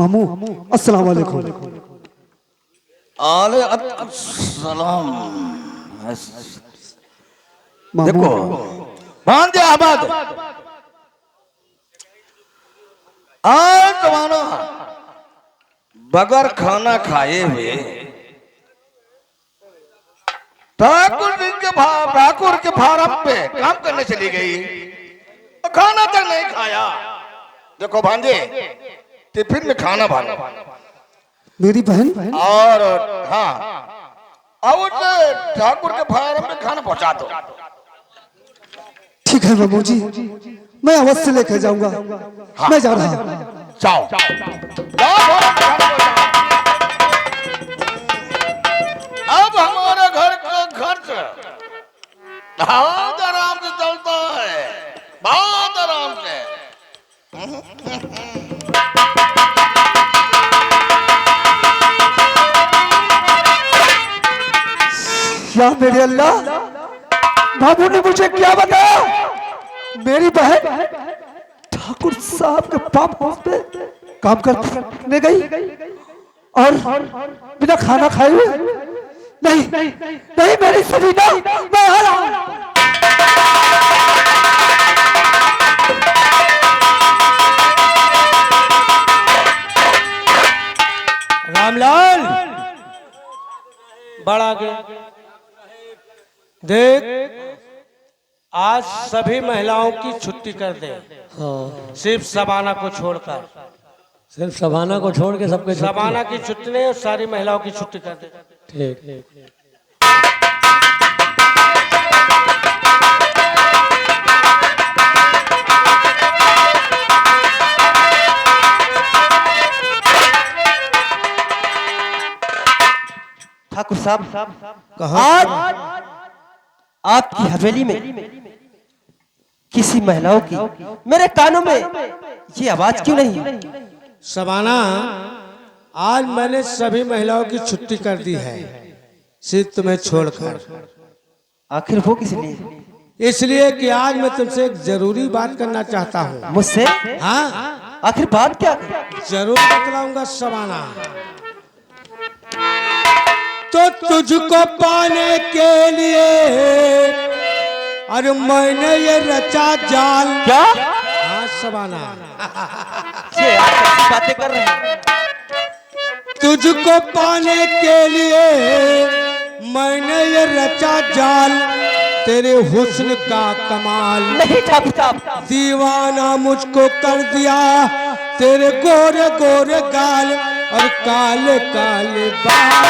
मामू अस्सलाम वालेकुम। अस्सलाम। मामू देखो भांजे अहमद आज तुम्हारा बगैर खाना खाए हुए ठाकुर के फार्म पे काम करने चली गई, खाना तक नहीं खाया। देखो भांजे टिफिन में खाना भाना मेरी बहन और हाँ और ठाकुर के फार्म में खाना पहुंचा दो। ठीक है मामू जी, मैं अवश्य लेकर जाऊंगा। हाँ। मैं जा रहा हूँ। जाओ अब हमारे घर का खर्च बहुत आराम से चलता है, बहुत आराम से। या मेरे अल्लाह, बाबू ने मुझे क्या बताया? मेरी बहन ठाकुर साहब के पंप हाउस पे काम करने गई और बिना खाना खाए हुए? नहीं नहीं मेरी सलीना, मैं आ रहा हूं। रामलाल बड़ा गया देख, आज सभी महिलाओं की छुट्टी कर दे। हाँ। सिर्फ शबाना को छोड़कर। सिर्फ शबाना को छोड़ के सबके शबाना की छुट्टी नहीं और सारी महिलाओं की छुट्टी कर दे। ठीक। ठाकुर साहब, कहाँ? आपकी हवेली में किसी महिलाओं की मेरे कानों में ये आवाज क्यों नहीं? शबाना, आज मैंने सभी महिलाओं की छुट्टी कर दी है, सिर्फ तुम्हें छोड़कर। आखिर वो किस लिए? इसलिए कि आज मैं तुमसे एक जरूरी बात करना चाहता हूँ। मुझसे? हाँ, आखिर बात क्या? जरूर बतलाऊंगा शबाना। तो तुझको पाने के लिए अरे मैंने ये रचा जाल। क्या? हाँ शबाना, ये आप कैसी बातें कर रहे हैं? तुझको पाने के लिए मैंने ये रचा जाल, तेरे हुस्न का कमाल। नहीं ठाकुर साहब, दीवाना मुझको कर दिया तेरे गोरे गोरे गाल और काले काले बाल।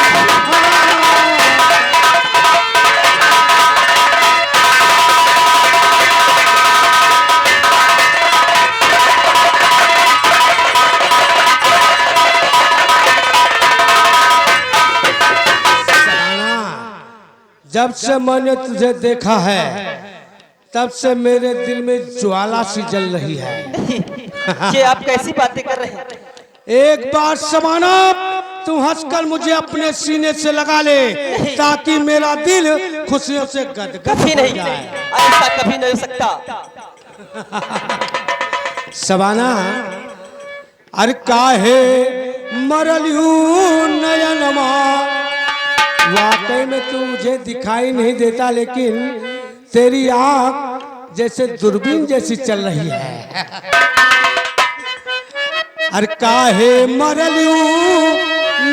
जब से मैंने तुझे देखा है तब से मेरे दिल में ज्वाला सी जल रही है। ये आप कैसी बातें कर रहे हैं? एक बार शबाना तू हंसकर मुझे अपने सीने से लगा ले ताकि मेरा दिल खुशियों से गदगद कभी हो नहीं, जाए। ऐसा कभी नहीं हो सकता। शबाना, अरे काहे मरलियू नयनमा, वाकई में तू मुझे दिखाई नहीं देता, लेकिन तेरी आँख जैसे दूरबीन जैसी चल रही है। अरे काहे मरलियू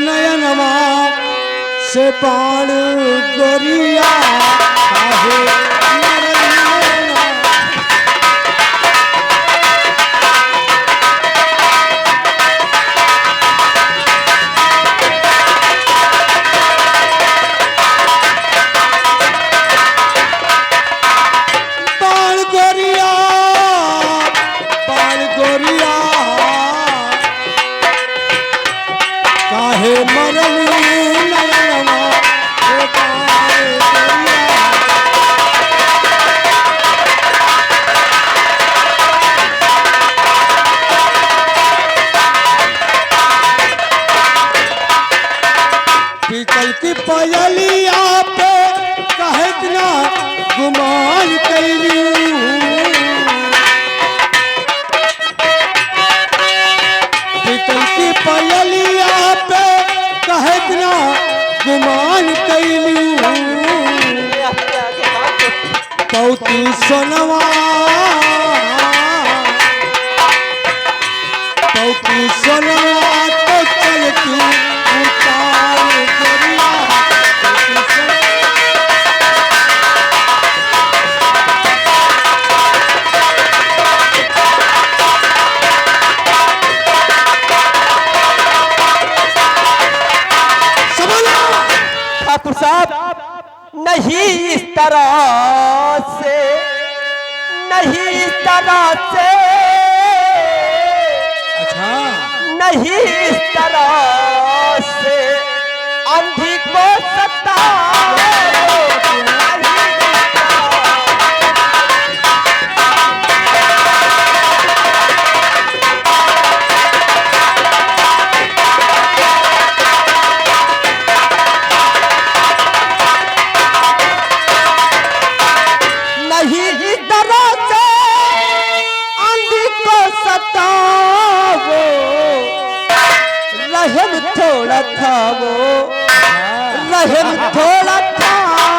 नयनमा से बाण गोरिया, काहे पीतल की पयलिया पे कहे इतना गुमान कैली, पीतल की तू सोनवा तो तू सोनवा तो चल तू उतार गोरिया तो तू ठाकुर साहब नहीं इस तरह से, नहीं इस तरह से, अच्छा नहीं इस तरह से अंधी को सताओ, नहीं इस तरह। नहीं इस तरह से आंधी को सताओ, रहम थोड़ा खाओ, रहम थोड़ा खाओ,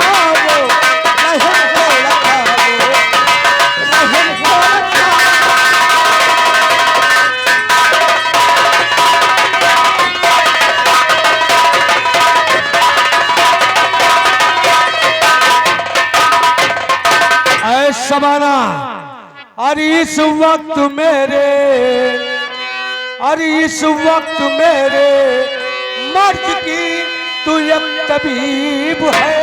रहम थोड़ा खाओ, रहम थोड़ा खाओ। ऐ शबाना, अरे इस वक्त मेरे, अरे इस वक्त मेरे मर्द की तू एक तबीब है।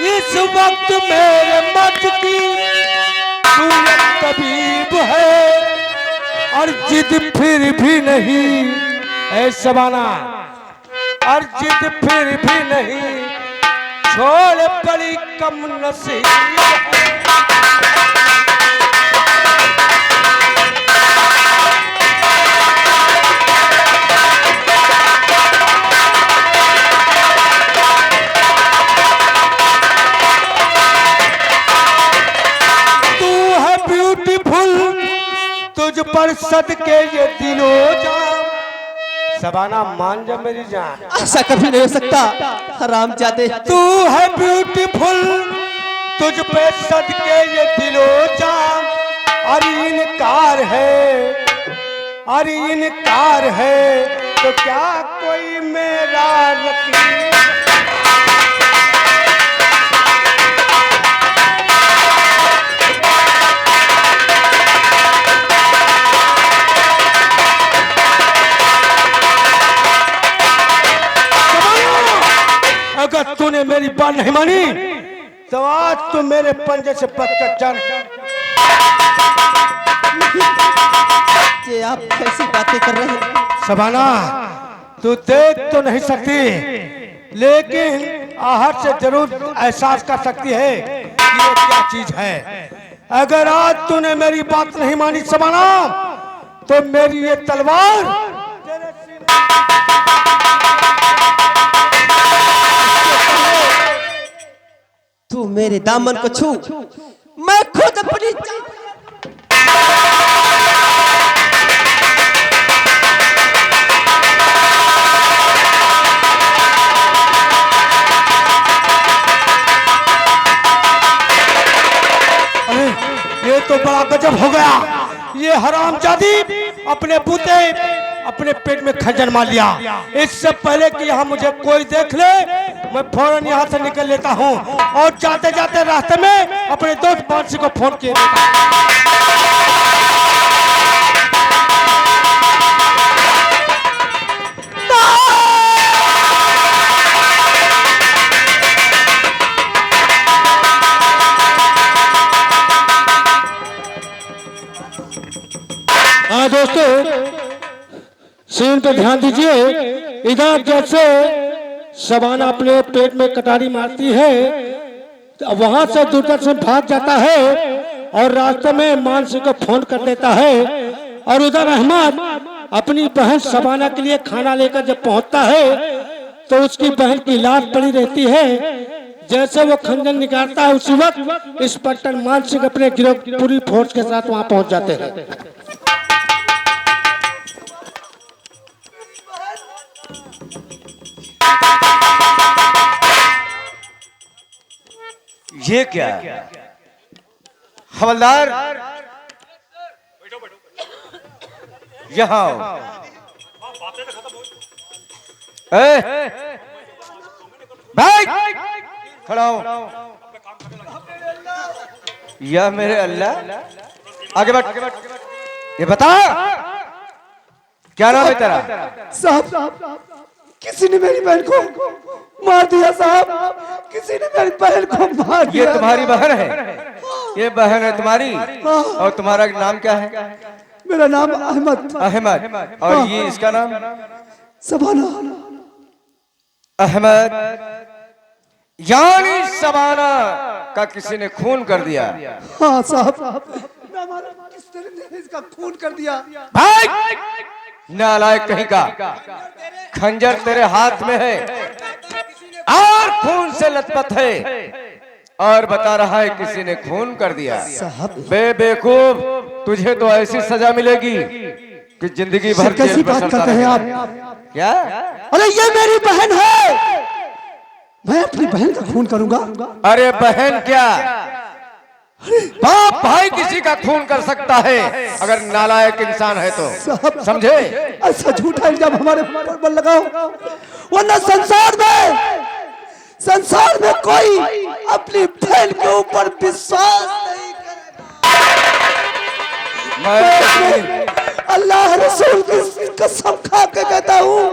इस वक्त मेरे मर्द की तू एक तबीब है, और जिद फिर भी नहीं ऐ शबाना, और जिद फिर भी नहीं छोड़ बड़ी कम नसीब है। तू है ब्यूटीफुल, तुझ पर सदके ये दिलो जान। शबाना मान जा मेरी जान, ऐसा कभी नहीं हो सकता हरामजादे। तू है ब्यूटीफुल, तुझ पे सदके ये दिलो जान। अरे इनकार है, अरे इनकार है तो क्या कोई मेरा रकीब। अगर तूने मेरी बात नहीं मानी तो आज तू मेरे पंजे से पकड़ चल। ये आप कैसी बातें कर रहे हैं? शबाना, तू देख तो नहीं सकती, लेकिन आहट से जरूर एहसास कर सकती है कि ये क्या चीज है। अगर आज तूने मेरी बात नहीं मानी शबाना, तो मेरी ये तलवार तेरे तू मेरे दामन को छू, मैं खुद अपनी ये तो बड़ा गजब हो गया। ये हरामजादी अपने बूते अपने पेट में खंजर मार लिया। इससे पहले कि यहाँ मुझे कोई देख ले, मैं फौरन यहाँ से निकल लेता हूँ और जाते जाते रास्ते में अपने दोस्त मानसी को फोन किया देता हूँ। हाँ दोस्तों, सीन पे ध्यान दीजिए। इधर जैसे शबाना अपने पेट में कटारी मारती है, तो वहां से दूरदर्शन भाग जाता है और रास्ते में मानसी को फोन कर देता है। और उधर अहमद अपनी बहन शबाना के लिए खाना लेकर जब पहुंचता है तो उसकी बहन की लाश पड़ी रहती है। जैसे वो खंजर निकालता है उसी वक्त इंस्पेक्टर मान सिंह अपने गिरोह पूरी फोर्स के साथ वहां पहुंच जाते हैं। ये क्या? हवलदार यहाँ आओ। भाई खड़ा हो। या मेरे अल्लाह, आगे बढ़। ये बता क्या नाम है तेरा? साहब किसी ने मेरी बहन को मार दिया साहब, किसी ने मेरी बहन को मार ये दिया। तुम्हारी बहन है? ये बहन है तुम्हारी? और तुम्हारा नाम क्या है? मेरा नाम अहमद। अहमद। और ये इसका नाम? सबाना। अहमद यानी शबाना का किसी ने खून कर दिया? हाँ साहब, मैं मारा, किस तरह ने इसका खून कर दिया। भाई नालायक कहीं का, खंजर तेरे हाथ में है और खून से लथपथ है और बता रहा है किसी ने खून कर दिया। बेवकूफ, तुझे तो ऐसी सजा मिलेगी कि जिंदगी भर कैसी जेल में बात सड़ता करते हैं रहेगा। आप? क्या? अरे ये मेरी बहन है, मैं अपनी बहन का खून करूंगा? अरे बहन क्या, बाप भाई किसी का खून कर सकता है अगर नालायक इंसान है तो, समझे? ऐसा झूठा इल्जाम हमारे ऊपर लगाओ, वरना संसार में कोई अपनी बहन के ऊपर विश्वास नहीं करेगा। अल्लाह रसूल की कसम खा के कहता हूँ,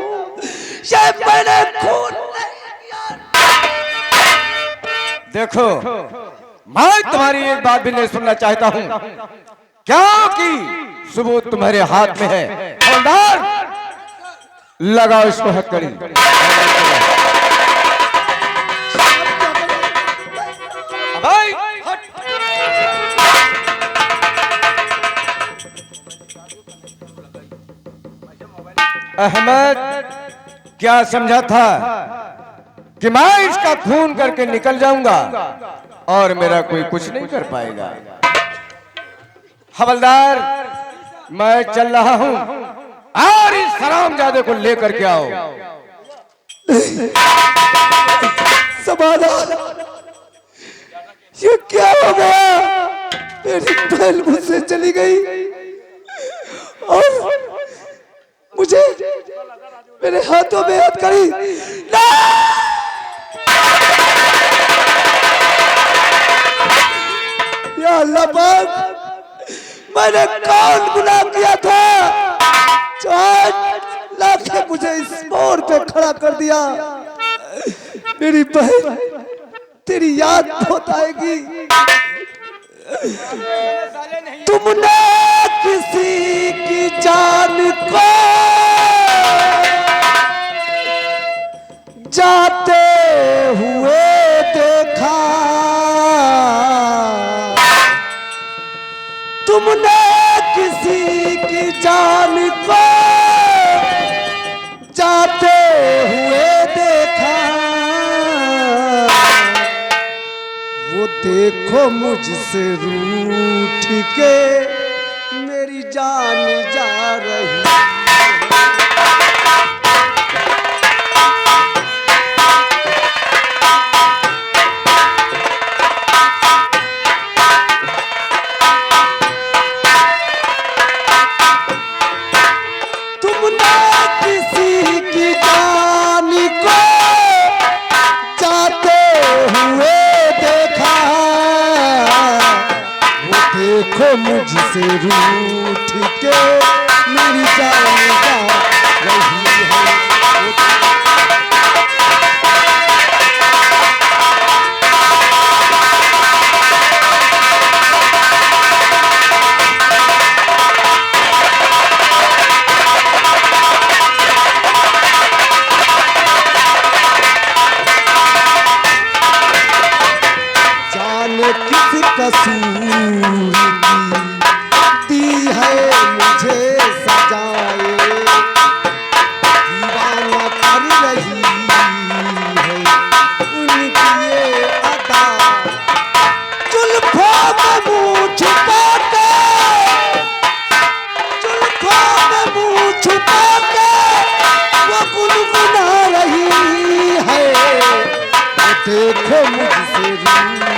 ये मैंने खून नहीं किया। देखो, मैं तुम्हारी एक बात भी नहीं सुनना चाहता हूँ, क्योंकि सबूत तुम्हारे हाथ में है। हवलदार लगाओ इसको हथकड़ी। भाई अहमद, क्या समझा था कि मैं इसका खून करके निकल जाऊंगा और मेरा कोई कुछ नहीं कर पाएगा? हवलदार, मैं चल रहा हूं और इस हरामजादे को लेकर के आओ। सबाना, ये क्या हो गया? मेरी बहन मुझसे चली गई और मुझे मेरे हाथों में हाथ करी। या अल्लाह पाक, मैंने कौन गुनाह किया था जो आज लाके मुझे इस मोड़ पे खड़ा कर दिया? मेरी बहन तेरी याद बहुत आएगी। तुमने किसी की जान को जाते हुए देखा, तुमने किसी की जान को जाते हुए देखा, वो देखो मुझसे रूठ के मेरी जान जा रही। तुमने किसी की जान को जाते हुए देखा, वो देखो मुझसे रूठ के मेरी जान जा रही है। जाने किस कसूर की दी है मुझे देखो मुझसे रूठ